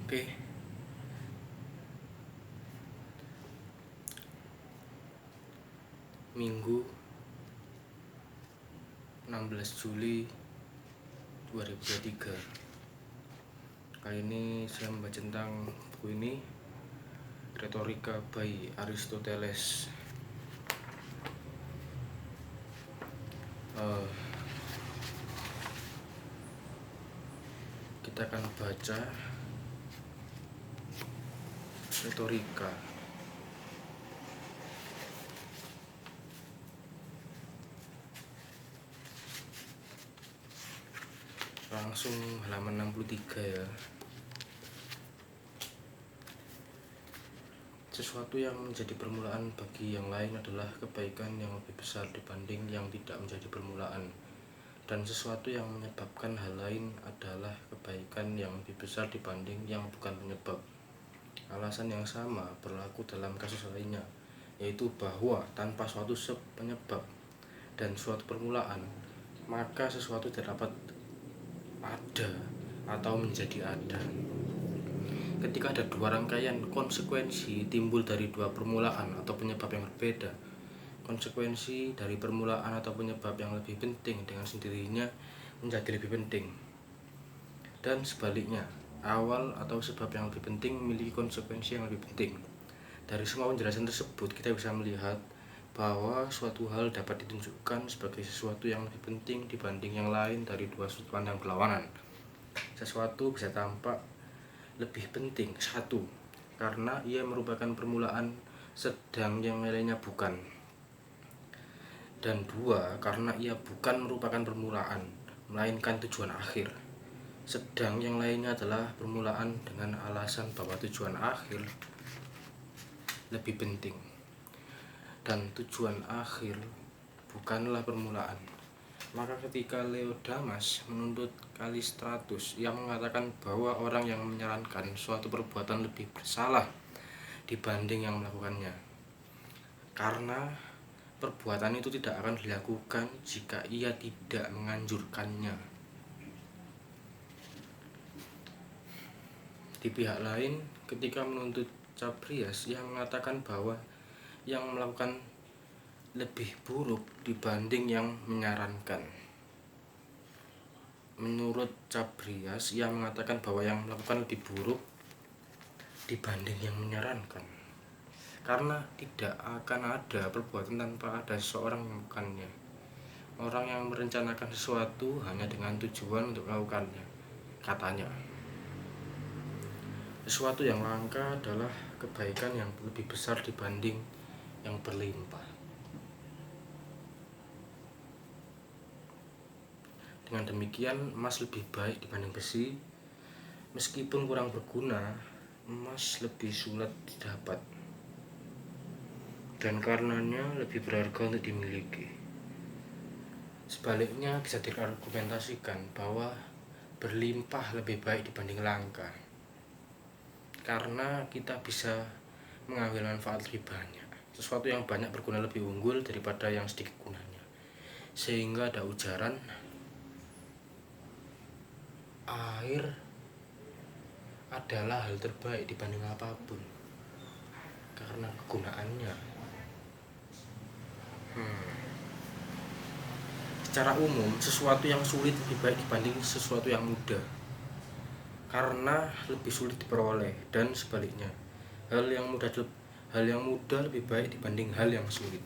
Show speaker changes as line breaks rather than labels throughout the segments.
Oke, Minggu 16 Juli 2023. Kali ini saya membaca tentang buku ini, Retorika by Aristoteles. Kita akan baca retorika. Langsung halaman 63 ya. Sesuatu yang menjadi permulaan bagi yang lain adalah kebaikan yang lebih besar dibanding yang tidak menjadi permulaan, dan sesuatu yang menyebabkan hal lain adalah kebaikan yang lebih besar dibanding yang bukan penyebab. Alasan yang sama berlaku dalam kasus lainnya, yaitu bahwa tanpa suatu penyebab dan suatu permulaan, maka sesuatu tidak dapat ada atau menjadi ada. Ketika ada dua rangkaian konsekuensi timbul dari dua permulaan atau penyebab yang berbeda, konsekuensi dari permulaan atau penyebab yang lebih penting dengan sendirinya menjadi lebih penting. Dan sebaliknya, awal atau sebab yang lebih penting memiliki konsekuensi yang lebih penting. Dari semua penjelasan tersebut, kita bisa melihat bahwa suatu hal dapat ditunjukkan sebagai sesuatu yang lebih penting dibanding yang lain dari dua sudut pandang berlawanan. Sesuatu bisa tampak lebih penting, satu, karena ia merupakan permulaan sedang yang lainnya bukan, dan dua, karena ia bukan merupakan permulaan melainkan tujuan akhir, sedang yang lainnya adalah permulaan dengan alasan bahwa tujuan akhir lebih penting, dan tujuan akhir bukanlah permulaan. Maka ketika Leodamas menuntut Kalistratus, ia mengatakan bahwa orang yang menyarankan suatu perbuatan lebih bersalah dibanding yang melakukannya, karena perbuatan itu tidak akan dilakukan jika ia tidak menganjurkannya. Di pihak lain, ketika menuntut Chabrias, ia mengatakan bahwa yang melakukan lebih buruk dibanding yang menyarankan. Menurut Chabrias, ia mengatakan bahwa yang melakukan lebih buruk dibanding yang menyarankan, karena tidak akan ada perbuatan tanpa ada seseorang yang melakukannya. Orang yang merencanakan sesuatu hanya dengan tujuan untuk melakukannya, katanya. Sesuatu yang langka adalah kebaikan yang lebih besar dibanding yang berlimpah. Dengan demikian, emas lebih baik dibanding besi. Meskipun kurang berguna, emas lebih sulit didapat, dan karenanya lebih berharga untuk dimiliki. Sebaliknya, bisa diargumentasikan bahwa berlimpah lebih baik dibanding langka, karena kita bisa mengambil manfaat lebih banyak. Sesuatu yang banyak berguna lebih unggul daripada yang sedikit gunanya, sehingga ada ujaran, air adalah hal terbaik dibanding apapun karena kegunaannya. Secara umum, sesuatu yang sulit lebih baik dibanding sesuatu yang mudah, karena lebih sulit diperoleh, dan sebaliknya, hal yang mudah lebih baik dibanding hal yang sulit,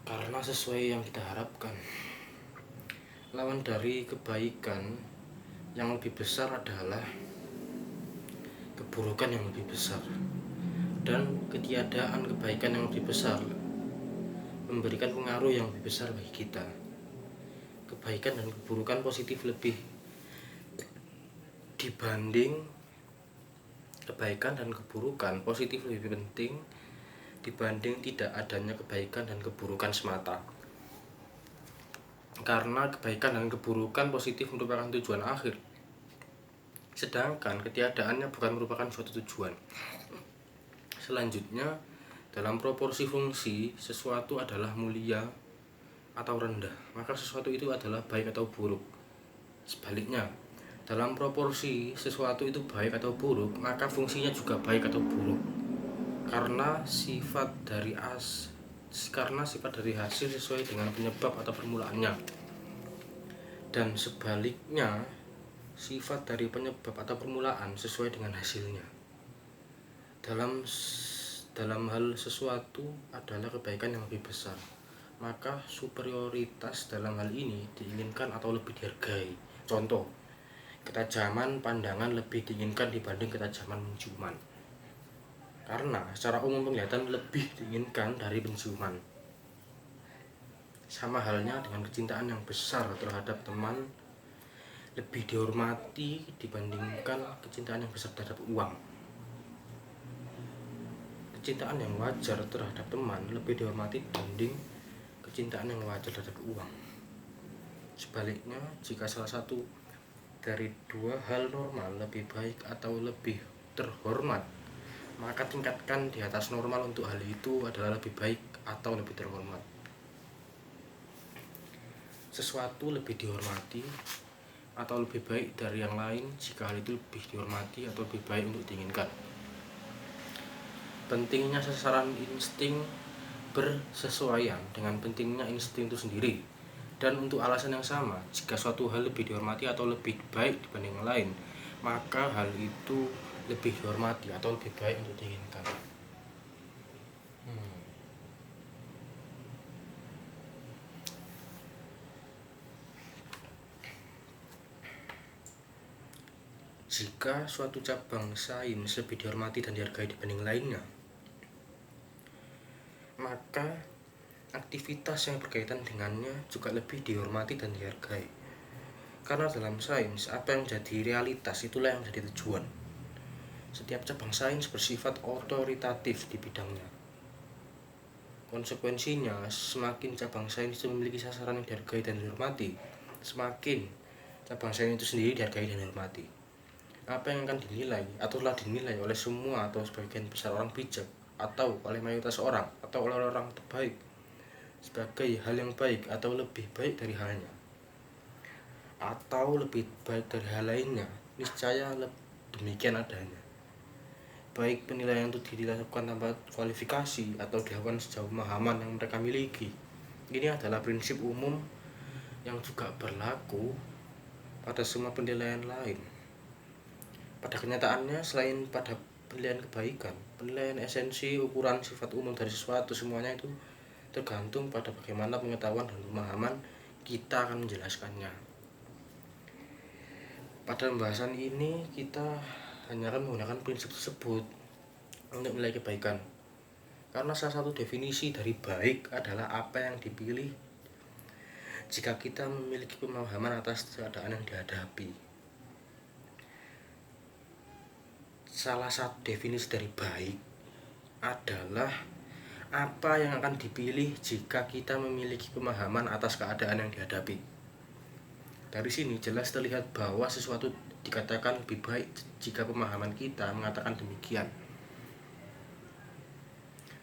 karena sesuai yang kita harapkan. Lawan dari kebaikan yang lebih besar adalah keburukan yang lebih besar, dan ketiadaan kebaikan yang lebih besar memberikan pengaruh yang lebih besar bagi kita. Kebaikan dan keburukan positif lebih dibanding kebaikan dan keburukan positif lebih penting dibanding tidak adanya kebaikan dan keburukan semata, karena kebaikan dan keburukan positif merupakan tujuan akhir, sedangkan ketiadaannya bukan merupakan suatu tujuan. Selanjutnya, dalam proporsi fungsi, sesuatu adalah mulia atau rendah, maka sesuatu itu adalah baik atau buruk. Sebaliknya, Dalam proporsi sesuatu itu baik atau buruk, maka fungsinya juga baik atau buruk. Karena sifat dari hasil sesuai dengan penyebab atau permulaannya. Dan sebaliknya, sifat dari penyebab atau permulaan sesuai dengan hasilnya. Dalam hal sesuatu adalah kebaikan yang lebih besar, maka superioritas dalam hal ini diinginkan atau lebih dihargai. Contoh, ketajaman pandangan lebih diinginkan dibanding ketajaman penciuman, karena secara umum penglihatan lebih diinginkan dari penciuman. Sama halnya dengan kecintaan yang besar terhadap teman lebih dihormati dibandingkan kecintaan yang besar terhadap uang. Kecintaan yang wajar terhadap teman lebih dihormati dibanding kecintaan yang wajar terhadap uang. Sebaliknya, jika salah satu dari dua hal normal lebih baik atau lebih terhormat, maka tingkatkan di atas normal untuk hal itu adalah lebih baik atau lebih terhormat. Sesuatu lebih dihormati atau lebih baik dari yang lain jika hal itu lebih dihormati atau lebih baik untuk diinginkan. Pentingnya sasaran insting bersesuaian dengan pentingnya insting itu sendiri. Dan untuk alasan yang sama, jika suatu hal lebih dihormati atau lebih baik dibanding yang lain, maka hal itu lebih dihormati atau lebih baik untuk diinginkan. Jika suatu cabang sains lebih dihormati dan dihargai dibanding lainnya, maka aktivitas yang berkaitan dengannya juga lebih dihormati dan dihargai. Karena dalam sains, apa yang menjadi realitas itulah yang menjadi tujuan. Setiap cabang sains bersifat otoritatif di bidangnya. Konsekuensinya, semakin cabang sains itu memiliki sasaran yang dihargai dan dihormati, semakin cabang sains itu sendiri dihargai dan dihormati. Apa yang akan dinilai atau telah dinilai oleh semua atau sebagian besar orang bijak, atau oleh mayoritas orang, atau oleh orang terbaik sebagai hal yang baik atau lebih baik dari halnya, atau lebih baik dari hal lainnya, niscaya demikian adanya. Baik penilaian itu dilakukan tanpa kualifikasi atau dilakukan sejauh pemahaman yang mereka miliki. Ini adalah prinsip umum yang juga berlaku pada semua penilaian lain. Pada kenyataannya, selain pada penilaian kebaikan, penilaian esensi, ukuran, sifat umum dari sesuatu, semuanya itu tergantung pada bagaimana pengetahuan dan pemahaman kita akan menjelaskannya. Pada pembahasan ini kita hanya akan menggunakan prinsip tersebut untuk menilai kebaikan, karena salah satu definisi dari baik adalah apa yang dipilih jika kita memiliki pemahaman atas keadaan yang dihadapi. Salah satu definisi dari baik adalah apa yang akan dipilih jika kita memiliki pemahaman atas keadaan yang dihadapi. Dari sini jelas terlihat bahwa sesuatu dikatakan lebih baik jika pemahaman kita mengatakan demikian.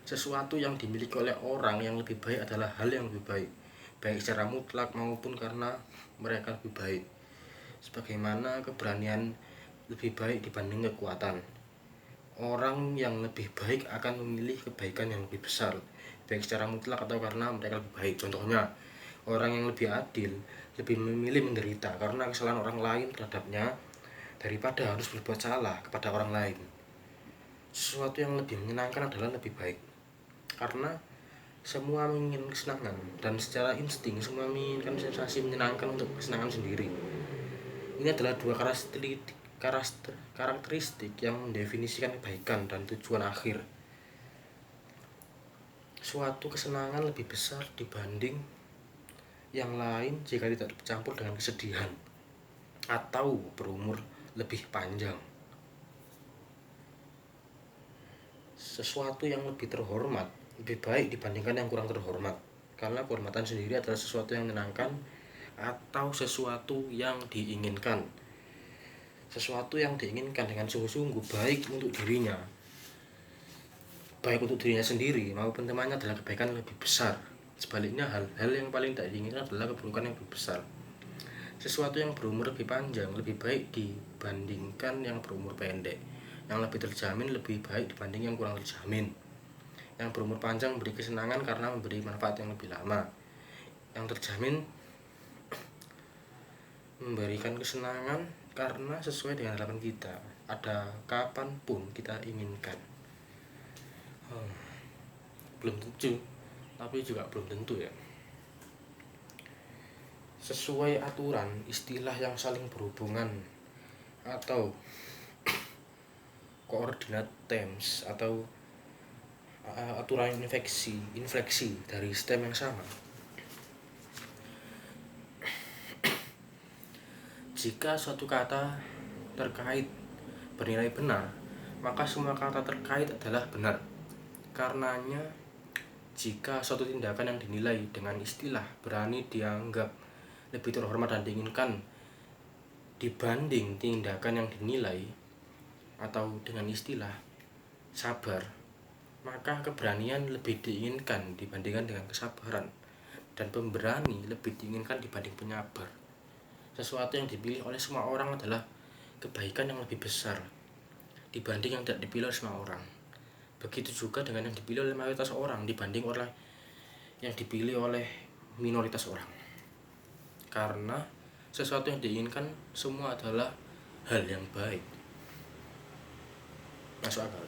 Sesuatu yang dimiliki oleh orang yang lebih baik adalah hal yang lebih baik, baik secara mutlak maupun karena mereka lebih baik. Sebagaimana keberanian lebih baik dibanding kekuatan. Orang yang lebih baik akan memilih kebaikan yang lebih besar, baik secara mutlak atau karena mereka lebih baik. Contohnya, orang yang lebih adil lebih memilih menderita karena kesalahan orang lain terhadapnya daripada harus berbuat salah kepada orang lain. Sesuatu yang lebih menyenangkan adalah lebih baik, karena semua menginginkan kesenangan, dan secara insting semua menginginkan sensasi menyenangkan untuk kesenangan sendiri. Ini adalah dua karakteristik yang mendefinisikan kebaikan dan tujuan akhir. Suatu kesenangan lebih besar dibanding yang lain jika tidak bercampur dengan kesedihan, atau berumur lebih panjang. Sesuatu yang lebih terhormat lebih baik dibandingkan yang kurang terhormat, karena kehormatan sendiri adalah sesuatu yang menyenangkan atau sesuatu yang diinginkan. Sesuatu yang diinginkan dengan sungguh-sungguh baik untuk dirinya, baik untuk dirinya sendiri maupun temannya, adalah kebaikan lebih besar. Sebaliknya, hal-hal yang paling tak diinginkan adalah keburukan yang lebih besar. Sesuatu yang berumur lebih panjang lebih baik dibandingkan yang berumur pendek. Yang lebih terjamin lebih baik dibanding yang kurang terjamin. Yang berumur panjang memberi kesenangan karena memberi manfaat yang lebih lama. Yang terjamin memberikan kesenangan karena sesuai dengan harapan kita, ada kapanpun kita inginkan. Belum tentu, tapi juga belum tentu ya. Sesuai aturan, istilah yang saling berhubungan atau koordinat terms atau aturan infleksi dari stem yang sama. Jika suatu kata terkait bernilai benar, maka semua kata terkait adalah benar. Karenanya, jika suatu tindakan yang dinilai dengan istilah berani dianggap lebih terhormat dan diinginkan dibanding tindakan yang dinilai atau dengan istilah sabar, maka keberanian lebih diinginkan dibandingkan dengan kesabaran, dan pemberani lebih diinginkan dibanding penyabar. Sesuatu yang dipilih oleh semua orang adalah kebaikan yang lebih besar dibanding yang tidak dipilih oleh semua orang. Begitu juga dengan yang dipilih oleh mayoritas orang dibanding oleh yang dipilih oleh minoritas orang. Karena sesuatu yang diinginkan semua adalah hal yang baik. Masuk akal.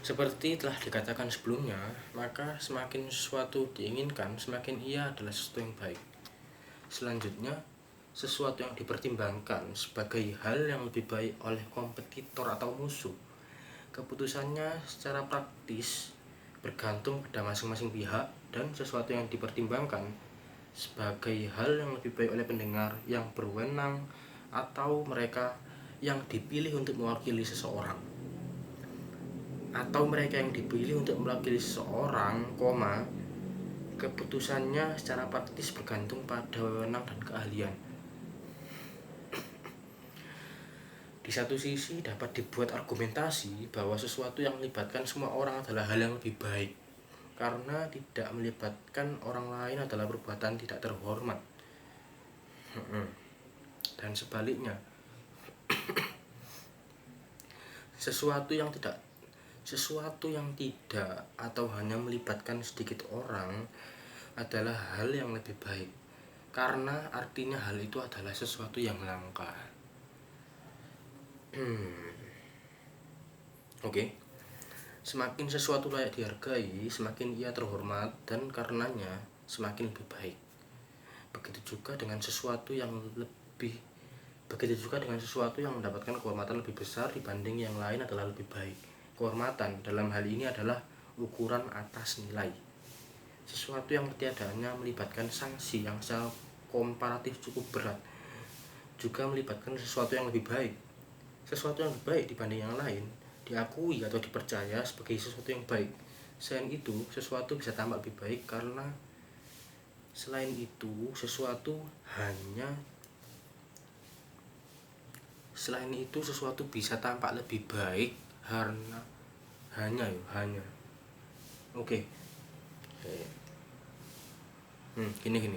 Seperti telah dikatakan sebelumnya, maka semakin sesuatu diinginkan, semakin ia adalah sesuatu yang baik. Selanjutnya, sesuatu yang dipertimbangkan sebagai hal yang lebih baik oleh kompetitor atau musuh, keputusannya secara praktis bergantung pada masing-masing pihak, dan sesuatu yang dipertimbangkan sebagai hal yang lebih baik oleh pendengar yang berwenang atau mereka yang dipilih untuk mewakili seseorang, atau mereka yang dipilih untuk mewakili seseorang, keputusannya secara praktis bergantung pada wewenang dan keahlian. Di satu sisi dapat dibuat argumentasi bahwa sesuatu yang melibatkan semua orang adalah hal yang lebih baik, karena tidak melibatkan orang lain adalah perbuatan tidak terhormat. Dan sebaliknya, sesuatu yang tidak atau hanya melibatkan sedikit orang adalah hal yang lebih baik, karena artinya hal itu adalah sesuatu yang langka. Oke. Semakin sesuatu layak dihargai, semakin ia terhormat, dan karenanya semakin lebih baik. Begitu juga dengan sesuatu yang mendapatkan kehormatan lebih besar dibanding yang lain adalah lebih baik. Kehormatan dalam hal ini adalah ukuran atas nilai. Sesuatu yang ketiadaannya melibatkan sanksi yang secara komparatif cukup berat juga melibatkan sesuatu yang lebih baik. Sesuatu yang lebih baik dibanding yang lain diakui atau dipercaya sebagai sesuatu yang baik. Selain itu, sesuatu bisa tampak lebih baik karena sesuatu bisa tampak lebih baik hanya. Oke. Gini.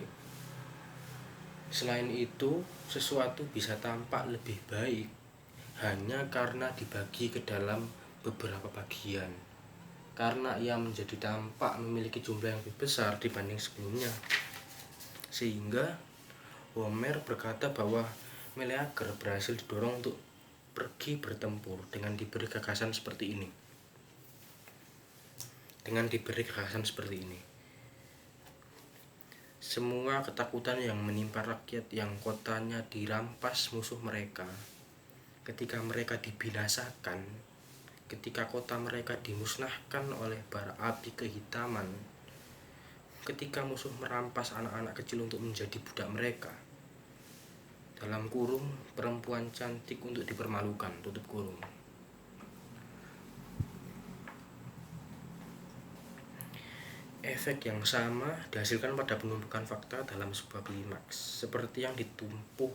Selain itu, sesuatu bisa tampak lebih baik hanya karena dibagi ke dalam beberapa bagian, karena ia menjadi tampak memiliki jumlah yang lebih besar dibanding sebelumnya. Sehingga Homer berkata bahwa Meleager berhasil didorong untuk pergi bertempur dengan diberi gagasan seperti ini. Semua ketakutan yang menimpa rakyat yang kotanya dirampas musuh mereka, ketika mereka dibinasakan, ketika kota mereka dimusnahkan oleh bara api kehitaman, ketika musuh merampas anak-anak kecil untuk menjadi budak mereka, dalam kurung perempuan cantik untuk dipermalukan, tutup kurung. Efek yang sama dihasilkan pada penumpukan fakta dalam sebuah klimaks, seperti yang ditumpuh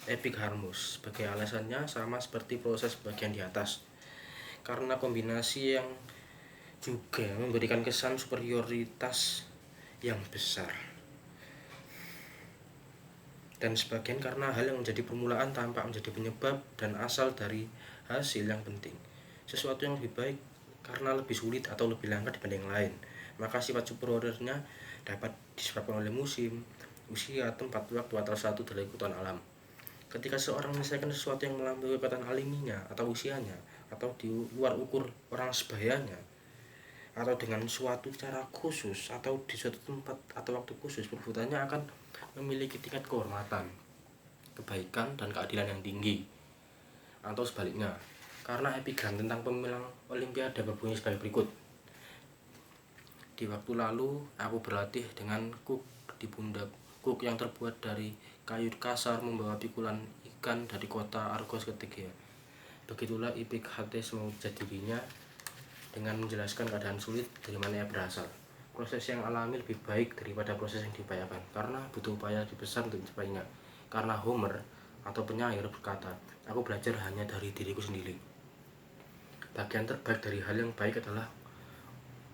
Epicharmus. Sebagai alasannya sama seperti proses bagian di atas, karena kombinasi yang juga memberikan kesan superioritas yang besar. dan sebagian karena hal yang menjadi permulaan tampak menjadi penyebab dan asal dari hasil yang penting. Sesuatu yang lebih baik karena lebih sulit atau lebih langka dibanding yang lain, maka sifat superiornya dapat disebabkan oleh musim, usia, tempat, waktu, atau satu dari kebutuhan alam. Ketika seorang menyelesaikan sesuatu yang melampaui kekuatan alaminya atau usianya, atau di luar ukur orang sebayanya, atau dengan suatu cara khusus atau di suatu tempat atau waktu khusus, perbuatannya akan memiliki tingkat kehormatan, kebaikan, dan keadilan yang tinggi. Atau sebaliknya, karena epigram tentang pemilihan olimpiade berbunyi sebagai berikut. Di waktu lalu, aku berlatih dengan kuk di pundak. Kuk yang terbuat dari kayu kasar membawa pikulan ikan dari kota Argos ketiga. Begitulah Epikhates mewujud dirinya dengan menjelaskan keadaan sulit dari mana ia berasal. Proses yang alami lebih baik daripada proses yang diupayakan, karena butuh upaya lebih besar untuk mencapainya. Karena Homer atau penyair berkata, aku belajar hanya dari diriku sendiri. Bagian terbaik dari hal yang baik adalah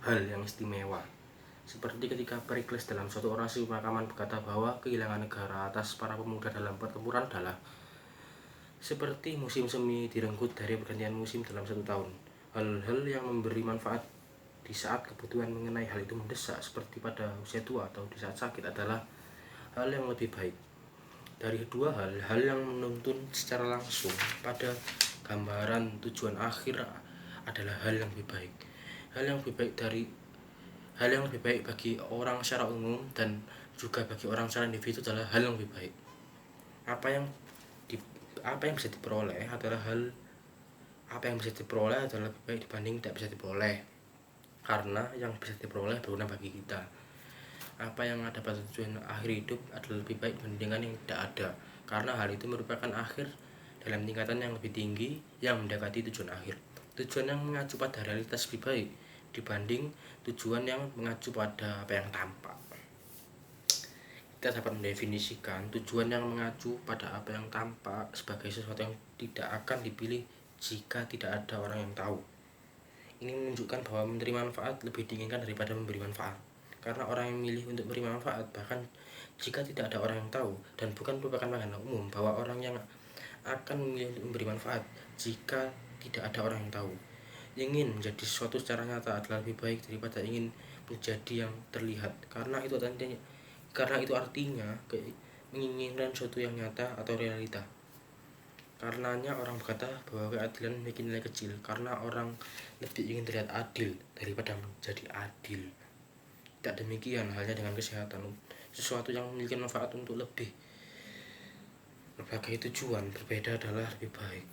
hal yang istimewa. Seperti ketika Perikles dalam suatu orasi pemakaman berkata bahwa kehilangan negara atas para pemuda dalam pertempuran adalah seperti musim semi direnggut dari pergantian musim dalam satu tahun. Hal-hal yang memberi manfaat di saat kebutuhan mengenai hal itu mendesak, seperti pada usia tua atau di saat sakit, adalah hal yang lebih baik. Dari dua hal yang menuntun secara langsung pada gambaran tujuan akhir adalah hal yang lebih baik. Hal yang lebih baik bagi orang secara umum dan juga bagi orang secara individu adalah hal yang lebih baik. Apa yang bisa diperoleh adalah lebih baik dibanding tidak bisa diperoleh, karena yang bisa diperoleh berguna bagi kita. Apa yang ada pada tujuan akhir hidup adalah lebih baik dibandingkan yang tidak ada, karena hal itu merupakan akhir dalam tingkatan yang lebih tinggi yang mendekati tujuan akhir. Tujuan yang mengacu pada realitas lebih baik dibanding tujuan yang mengacu pada apa yang tampak. Kita dapat mendefinisikan tujuan yang mengacu pada apa yang tampak sebagai sesuatu yang tidak akan dipilih jika tidak ada orang yang tahu. Ini menunjukkan bahwa memberi manfaat lebih diinginkan daripada memberi manfaat, karena orang yang memilih untuk memberi manfaat bahkan jika tidak ada orang yang tahu, dan bukan merupakan pengalaman umum bahwa orang yang akan memilih untuk memberi manfaat jika tidak ada orang yang tahu. Ingin menjadi sesuatu secara nyata adalah lebih baik daripada ingin menjadi yang terlihat, karena itu artinya menginginkan sesuatu yang nyata atau realita. Karenanya orang berkata bahwa keadilan memiliki nilai kecil, karena orang lebih ingin terlihat adil daripada menjadi adil. Tidak demikian halnya dengan kesehatan. Sesuatu yang memiliki manfaat untuk berbagai tujuan berbeda adalah lebih baik.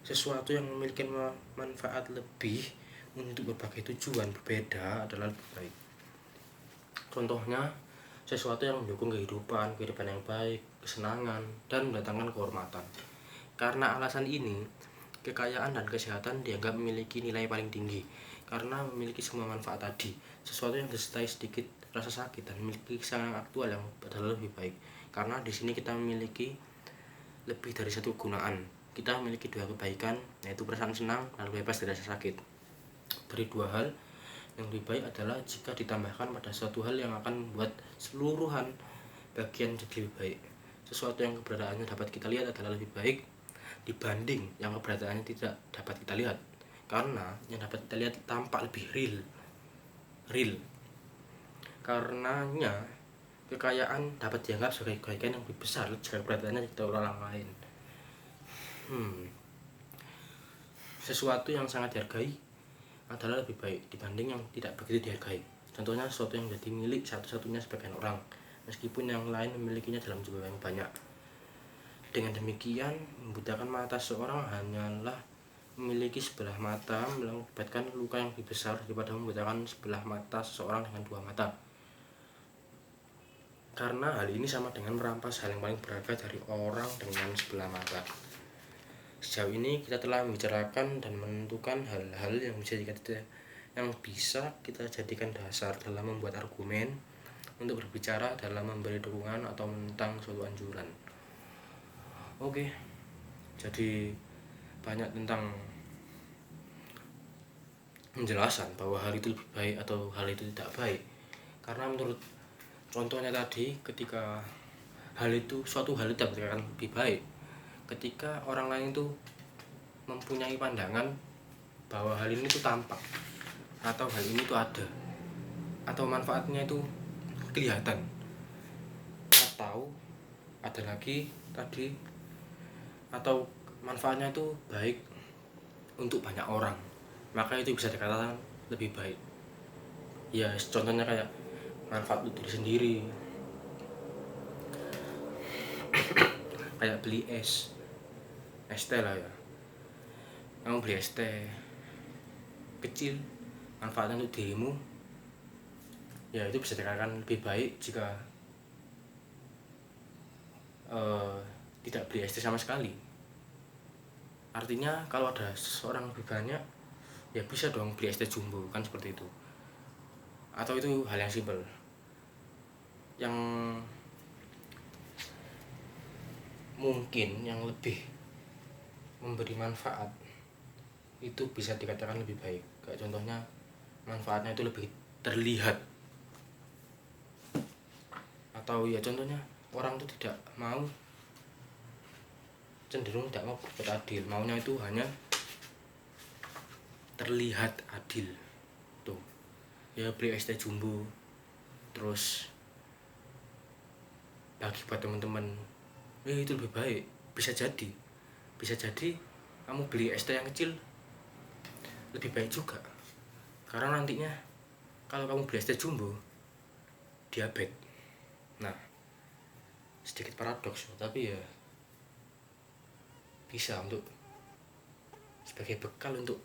Sesuatu yang memiliki manfaat lebih untuk berbagai tujuan berbeda adalah lebih baik. Contohnya, sesuatu yang mendukung kehidupan yang baik, kesenangan, dan mendatangkan kehormatan. Karena alasan ini, kekayaan dan kesehatan dianggap memiliki nilai paling tinggi, karena memiliki semua manfaat tadi. Sesuatu yang disertai sedikit rasa sakit dan memiliki kesenangan aktual yang adalah lebih baik, karena di sini kita memiliki lebih dari satu kegunaan. Kita memiliki dua kebaikan, yaitu perasaan senang dan bebas dari rasa sakit. Dari dua hal yang lebih baik adalah jika ditambahkan pada suatu hal yang akan membuat seluruhan bagian jadi lebih baik. Sesuatu yang keberadaannya dapat kita lihat adalah lebih baik dibanding yang keberadaannya tidak dapat kita lihat, karena yang dapat kita lihat tampak lebih real. Karenanya kekayaan dapat dianggap sebagai kebaikan yang lebih besar jika keberadaannya tidak orang lain. Sesuatu yang sangat dihargai adalah lebih baik dibanding yang tidak begitu dihargai. Contohnya, sesuatu yang menjadi milik satu-satunya sebagian orang, meskipun yang lain memilikinya dalam jumlah yang banyak. Dengan demikian, membutakan mata seorang hanyalah memiliki sebelah mata mengakibatkan luka yang lebih besar daripada membutakan sebelah mata seseorang dengan dua mata. Karena hal ini sama dengan merampas hal yang paling berharga dari orang dengan sebelah mata. Sejauh ini kita telah membicarakan dan menentukan hal-hal yang bisa kita jadikan dasar dalam membuat argumen, untuk berbicara, dalam memberi dukungan atau menentang suatu anjuran. Oke, jadi banyak tentang penjelasan bahwa hal itu lebih baik atau hal itu tidak baik. Karena menurut contohnya tadi, ketika suatu hal itu dapat dikatakan lebih baik ketika orang lain itu mempunyai pandangan bahwa hal ini tuh tampak, atau hal ini tuh ada, atau manfaatnya itu kelihatan, atau ada lagi tadi, atau manfaatnya itu baik untuk banyak orang, maka itu bisa dikatakan lebih baik. Ya contohnya kayak manfaat untuk diri sendiri, kayak beli es teh lah ya, kamu beli es teh kecil, manfaatnya untuk dirimu, ya itu bisa dikatakan lebih baik jika tidak beli es teh sama sekali. Artinya kalau ada seseorang lebih banyak, ya bisa dong beli es teh jumbo, kan seperti itu. Atau itu hal yang simpel. Yang mungkin yang lebih memberi manfaat itu bisa dikatakan lebih baik. Kayak contohnya manfaatnya itu lebih terlihat. Atau ya contohnya orang itu tidak mau, cenderung tidak mau berbuat adil, maunya itu hanya terlihat adil tuh, ya beli es teh jumbo terus bagi buat teman-teman, itu lebih baik. Bisa jadi kamu beli es teh yang kecil lebih baik juga, karena nantinya kalau kamu beli es teh jumbo diabetes. Nah, sedikit paradoks tapi ya bisa untuk sebagai bekal untuk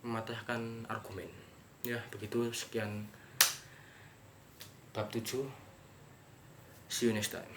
mematahkan argumen. Ya begitu, sekian bab 7. See you next time.